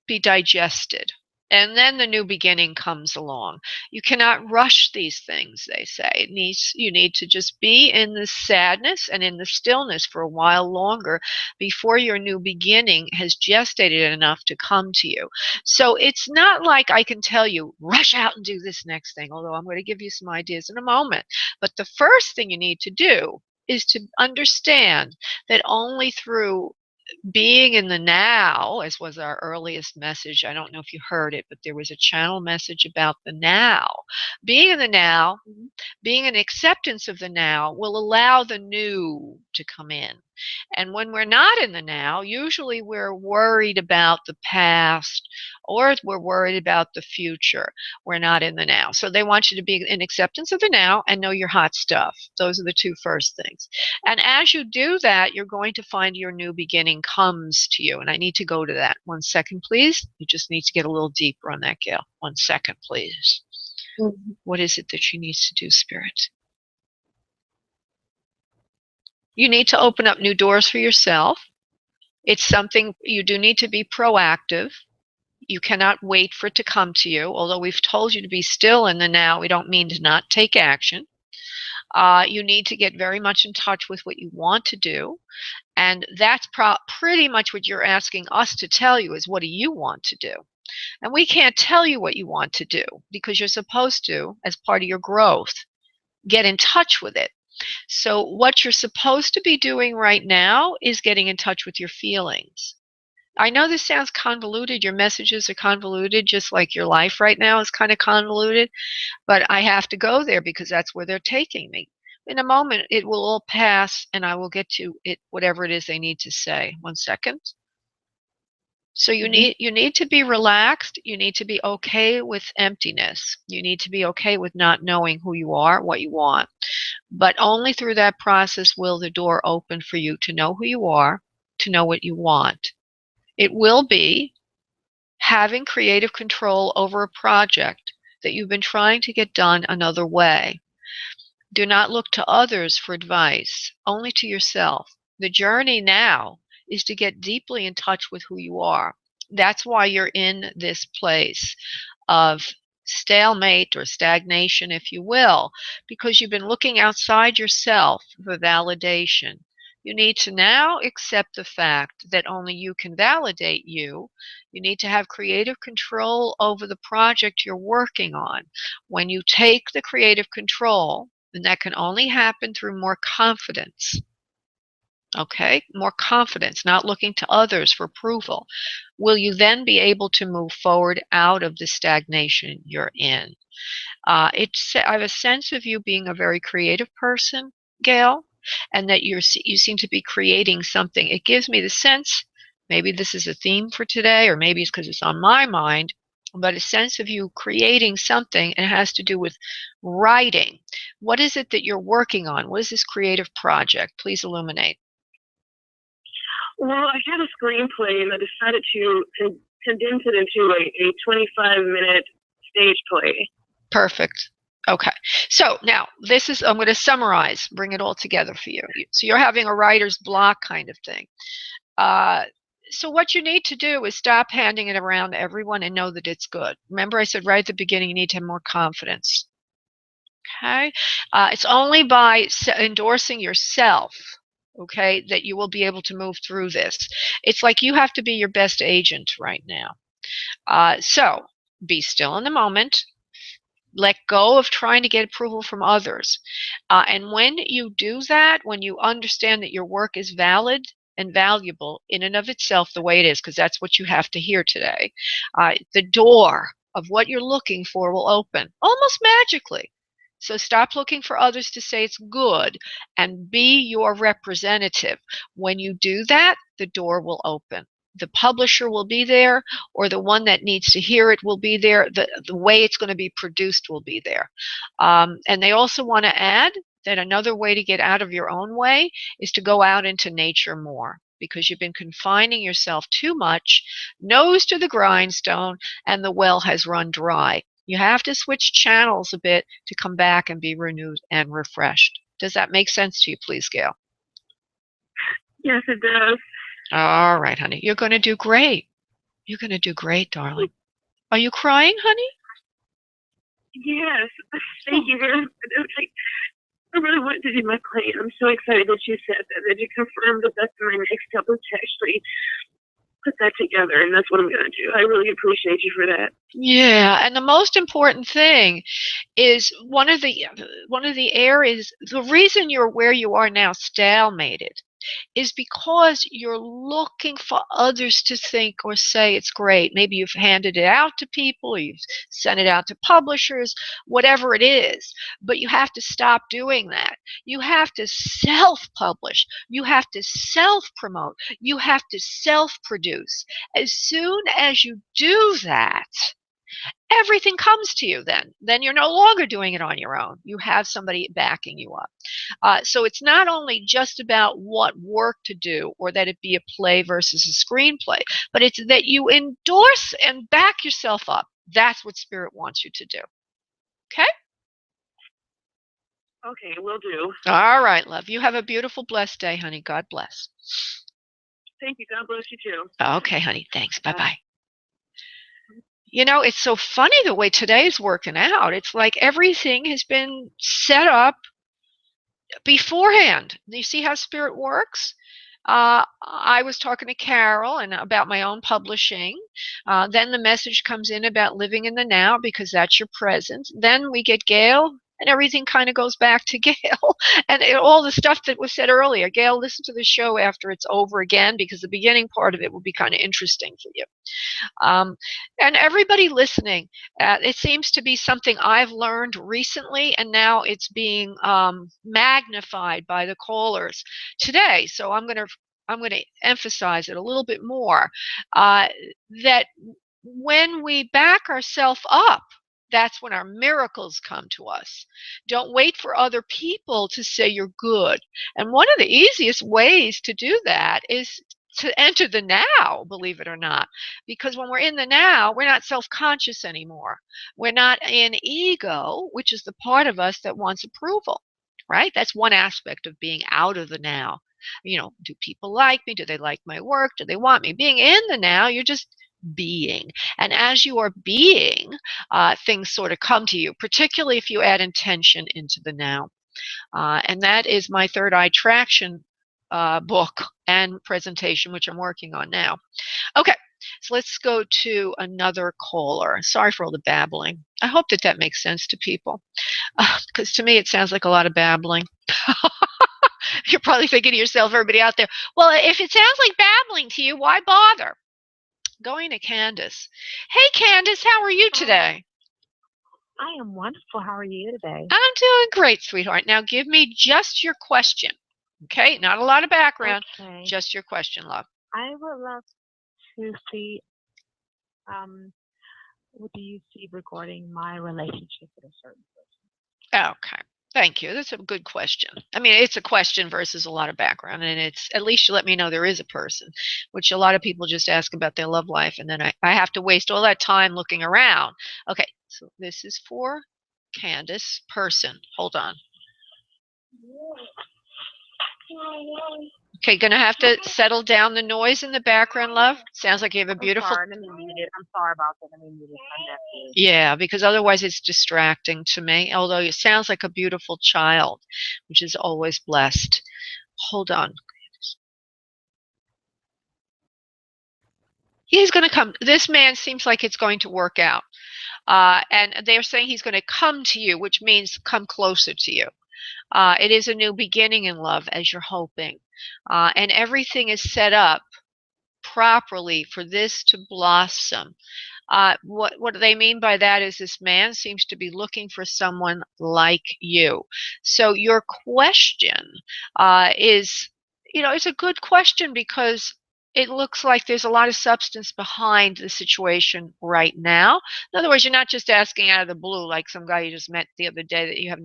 be digested, and then the new beginning comes along. You cannot rush these things, they say. You need to just be in the sadness and in the stillness for a while longer before your new beginning has gestated enough to come to you. So it's not like I can tell you, rush out and do this next thing, although I'm going to give you some ideas in a moment. But the first thing you need to do is to understand that only through being in the now, as was our earliest message. I don't know if you heard it, but there was a channel message about the now. Being in the now, being an acceptance of the now will allow the new to come in. And when we're not in the now, usually we're worried about the past or we're worried about the future. We're not in the now. So they want you to be in acceptance of the now and know your hot stuff. Those are the two first things. And as you do that, you're going to find your new beginning comes to you. And I need to go to that. 1 second, please. You just need to get a little deeper on that, Gail. 1 second, please. What is it that she needs to do, Spirit? You need to open up new doors for yourself. It's something you do need to be proactive. You cannot wait for it to come to you. Although we've told you to be still in the now, we don't mean to not take action. You need to get very much in touch with what you want to do. And that's pretty much what you're asking us to tell you is, what do you want to do? And we can't tell you what you want to do because you're supposed to, as part of your growth, get in touch with it. So what you're supposed to be doing right now is getting in touch with your feelings. I know this sounds convoluted. Your messages are convoluted, just like your life right now is kind of convoluted. But I have to go there because that's where they're taking me. In a moment, it will all pass, and I will get to it, whatever it is they need to say. 1 second. So you need to be relaxed. You need to be okay with emptiness. You need to be okay with not knowing who you are, what you want. But only through that process will the door open for you to know who you are, to know what you want. It will be having creative control over a project that you've been trying to get done another way. Do not look to others for advice, only to yourself. The journey now is to get deeply in touch with who you are. That's why you're in this place of stalemate or stagnation, if you will, because you've been looking outside yourself for validation. You need to now accept the fact that only you can validate you. You need to have creative control over the project you're working on. When you take the creative control, and that can only happen through more confidence. Okay, more confidence, not looking to others for approval. Will you then be able to move forward out of the stagnation you're in? I have a sense of you being a very creative person, Gail, and that you seem to be creating something. It gives me the sense, maybe this is a theme for today, or maybe it's because it's on my mind, but a sense of you creating something, and it has to do with writing. What is it that you're working on? What is this creative project? Please illuminate. Well, I had a screenplay and I decided to condense it into a 25-minute stage play. Perfect. Okay. So now I'm going to summarize, bring it all together for you. So you're having a writer's block kind of thing. So what you need to do is stop handing it around to everyone and know that it's good. Remember I said right at the beginning, you need to have more confidence. Okay. It's only by endorsing yourself, okay, that you will be able to move through this. It's like you have to be your best agent right now. So be still in the moment. Let go of trying to get approval from others. And when you do that, when you understand that your work is valid and valuable in and of itself the way it is, because that's what you have to hear today, the door of what you're looking for will open almost magically. So stop looking for others to say it's good and be your representative. When you do that, the door will open. The publisher will be there, or the one that needs to hear it will be there. The way it's going to be produced will be there. And they also want to add that another way to get out of your own way is to go out into nature more, because you've been confining yourself too much, nose to the grindstone, and the well has run dry. You have to switch channels a bit to come back and be renewed and refreshed. Does that make sense to you, please, Gail? Yes, it does. All right, honey. You're going to do great. You're going to do great, darling. Are you crying, honey? Yes. Thank you very much. I really wanted to do my play. I'm so excited that you said that you confirmed that that's my next step, to actually put that together, and that's what I'm going to do. I really appreciate you for that. Yeah, and the most important thing is one of the areas, the reason you're where you are now, stalemated, is because you're looking for others to think or say it's great. Maybe you've handed it out to people, or you've sent it out to publishers, whatever it is. But you have to stop doing that. You have to self-publish. You have to self-promote. You have to self-produce. As soon as you do that, everything comes to you then. Then you're no longer doing it on your own. You have somebody backing you up. So it's not only just about what work to do or that it be a play versus a screenplay, but it's that you endorse and back yourself up. That's what Spirit wants you to do. Okay? Okay, will do. All right, love. You have a beautiful, blessed day, honey. God bless. Thank you. God bless you too. Okay, honey. Thanks. Bye-bye. You know, it's so funny the way today's working out. It's like everything has been set up beforehand. You see how Spirit works? I was talking to Carol and about my own publishing. Then the message comes in about living in the now because that's your present. Then we get Gail, and everything kind of goes back to Gail. And all the stuff that was said earlier. Gail, listen to the show after it's over again because the beginning part of it will be kind of interesting for you. And everybody listening, it seems to be something I've learned recently, and now it's being magnified by the callers today. So I'm going to emphasize it a little bit more. That when we back ourselves up, that's when our miracles come to us. Don't wait for other people to say you're good. And one of the easiest ways to do that is to enter the now, believe it or not. Because when we're in the now, we're not self-conscious anymore. We're not in ego, which is the part of us that wants approval, right? That's one aspect of being out of the now. You know, do people like me? Do they like my work? Do they want me? Being in the now, you're just being. And as you are being, things sort of come to you, particularly if you add intention into the now. And that is my third eye traction book and presentation, which I'm working on now. Okay, so let's go to another caller. Sorry for all the babbling. I hope that that makes sense to people, because to me it sounds like a lot of babbling. You're probably thinking to yourself, everybody out there, well, if it sounds like babbling to you, why bother? Going to Candace. Hey, Candace, how are you today? I am wonderful. How are you today? I'm doing great, sweetheart. Now give me just your question. Okay, not a lot of background, Okay. just your question, love. I would love to see, what do you see regarding my relationship with a certain person? Okay, thank you. That's a good question. I mean, it's a question versus a lot of background, and it's at least you let me know there is a person, which a lot of people just ask about their love life, and then I have to waste all that time looking around. Okay, so this is for Candace, person. Hold on. Okay, gonna have to settle down the noise in the background, love. Sounds like you have a beautiful. I'm sorry, let me mute it. I'm sorry about that. Let me mute it. Yeah, because otherwise it's distracting to me. Although it sounds like a beautiful child, which is always blessed. Hold on. He's going to come. This man seems like it's going to work out. And they're saying he's going to come to you, which means come closer to you. It is a new beginning in love, as you're hoping. And everything is set up properly for this to blossom. What they mean by that is this man seems to be looking for someone like you. So your question is, it's a good question because it looks like there's a lot of substance behind the situation right now. In other words, you're not just asking out of the blue like some guy you just met the other day that you have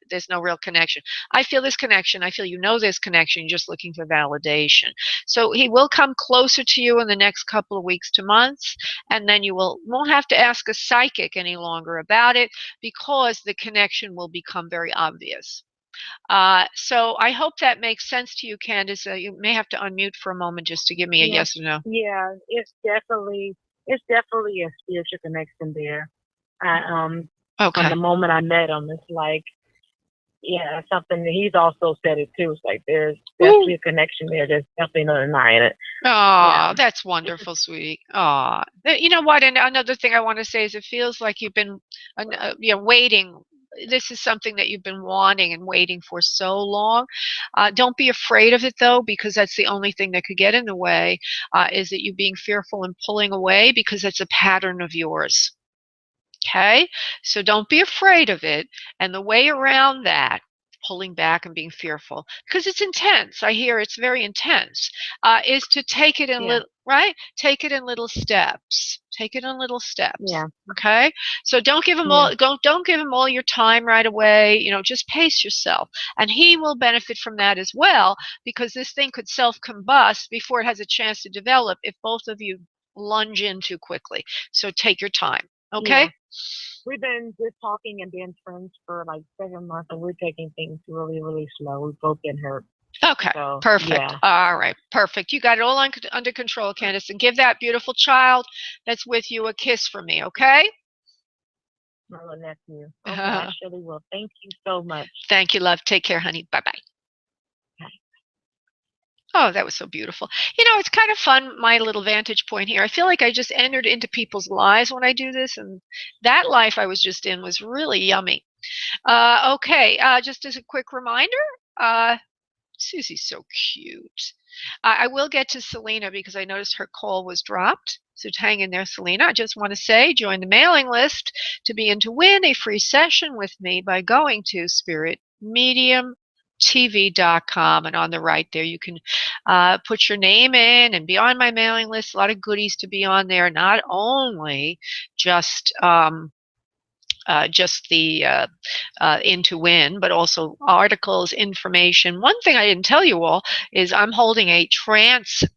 there's no real connection. I feel this connection. I feel this connection. You're just looking for validation. So he will come closer to you in the next couple of weeks to months, and then you won't have to ask a psychic any longer about it because the connection will become very obvious. So I hope that makes sense to you, Candace. You may have to unmute for a moment just to give me a yes or no. Yeah, it's definitely a spiritual connection there. Okay. From the moment I met him, it's like Yeah, something that he's also said it too. It's like there's definitely a connection there. There's definitely no denying it. Oh, Yeah. that's wonderful, sweetie. Oh, you know what? And another thing I want to say is it feels like you've been, waiting. This is something that you've been wanting and waiting for so long. Don't be afraid of it though, because that's the only thing that could get in the way. Is that you being fearful and pulling away because it's a pattern of yours. Okay, so don't be afraid of it. And the way around that, pulling back and being fearful, because it's intense. I hear it's very intense. Is to take it in little, right? Take it in little steps. Take it in little steps. Yeah. Okay. So don't give him all. Don't give him all your time right away. You know, just pace yourself, and he will benefit from that as well, because this thing could self-combust before it has a chance to develop if both of you lunge in too quickly. So take your time. Okay. Yeah. We've been just talking and being friends for like 7 months, and we're taking things really, really slow. We've both been hurt. Okay, So, perfect. yeah. All right, perfect. You got it all under control, Candace. And give that beautiful child that's with you a kiss from me, okay? My little nephew. Okay, I surely will. Thank you so much. Thank you, love. Take care, honey. Bye-bye. Oh, that was so beautiful. You know, it's kind of fun, my little vantage point here. I feel like I just entered into people's lives when I do this, and that life I was just in was really yummy. Okay, just as a quick reminder, Susie's so cute. I will get to Selena because I noticed her call was dropped. So hang in there, Selena. I just want to say, join the mailing list to be in to win a free session with me by going to spiritmediumtv.com, and on the right there you can put your name in and be on my mailing list. A lot of goodies to be on there, not only just the in to win, but also articles, information. One thing I didn't tell you all is I'm holding a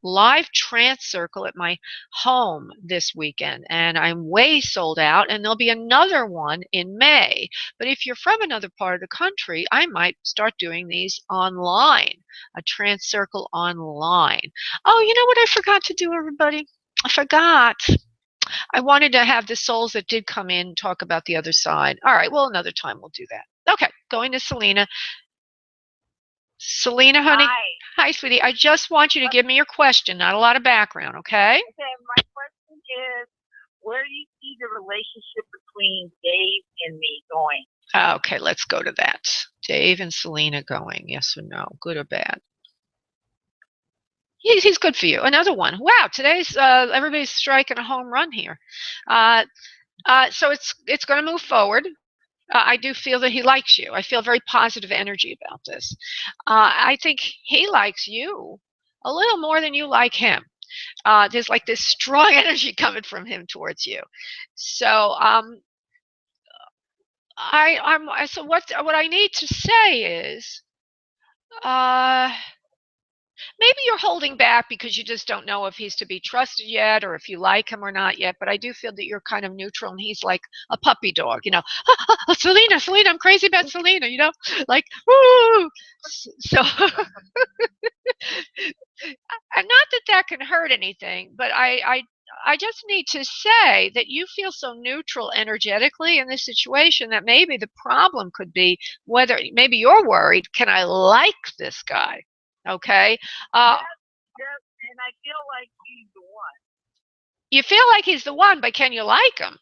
live trance circle at my home this weekend, and I'm way sold out, and there'll be another one in May. But if you're from another part of the country, I might start doing these online, a trance circle online. Oh, you know what I forgot to do, everybody? I forgot. I wanted to have the souls that did come in talk about the other side. All right, well, another time we'll do that. Okay, going to Selena. Selena, honey. Hi. Hi, sweetie. I just want you to give me your question, not a lot of background, okay? Okay, my question is, where do you see the relationship between Dave and me going? Okay, let's go to that. Dave and Selena going, yes or no, good or bad? He's good for you. Another one. Wow, today's everybody's striking a home run here. So it's going to move forward. I do feel that he likes you. I feel very positive energy about this. I think he likes you a little more than you like him. There's like this strong energy coming from him towards you. So so what I need to say is, maybe you're holding back because you just don't know if he's to be trusted yet or if you like him or not yet. But I do feel that you're kind of neutral and he's like a puppy dog, you know. Selena, I'm crazy about Selena, you know, like, woo. So, and not that that can hurt anything, but I just need to say that you feel so neutral energetically in this situation that maybe the problem could be whether maybe you're worried, can I like this guy? Okay. Yes, and I feel like he's the one. You feel like he's the one, but can you like him?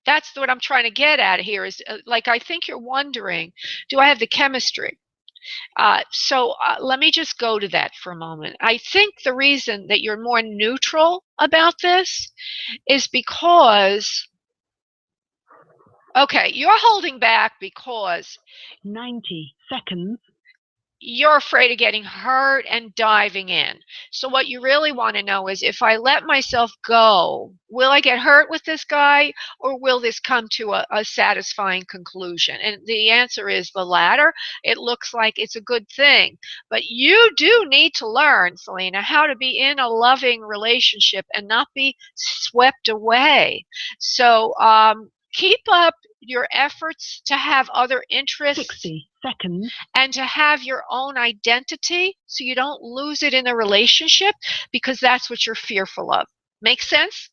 That's what I'm trying to get at here is like, I think you're wondering, do I have the chemistry? So let me just go to that for a moment. I think the reason that you're more neutral about this is because, okay, you're holding back because 90 seconds. You're afraid of getting hurt and diving in. So what you really want to know is, if I let myself go, will I get hurt with this guy, or will this come to a satisfying conclusion? And the answer is the latter. It looks like it's a good thing. But you do need to learn, Selena, how to be in a loving relationship and not be swept away. So keep up your efforts to have other interests 60 seconds. and to have your own identity so you don't lose it in a relationship, because that's what you're fearful of. Make sense?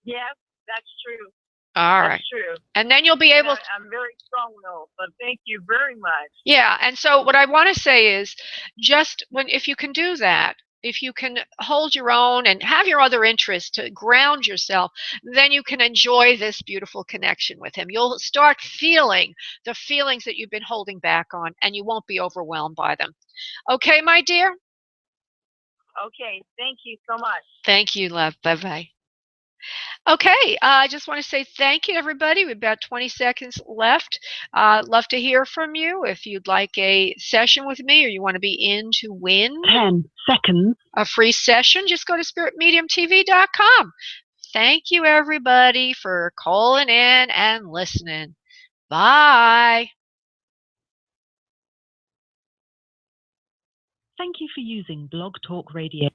Yes, that's true. All right. That's true. And then you'll be able to. I'm very strong-willed, but thank you very much. Yeah, and so what I want to say is just if you can do that, if you can hold your own and have your other interests to ground yourself, then you can enjoy this beautiful connection with him. You'll start feeling the feelings that you've been holding back on, and you won't be overwhelmed by them. Okay, my dear? Okay, thank you so much. Thank you, love. Bye-bye. Okay, I just want to say thank you, everybody. We have about 20 seconds left. Love to hear from you. If you'd like a session with me or you want to be in to win 10 seconds. a free session, just go to spiritmediumtv.com. Thank you, everybody, for calling in and listening. Bye. Thank you for using Blog Talk Radio.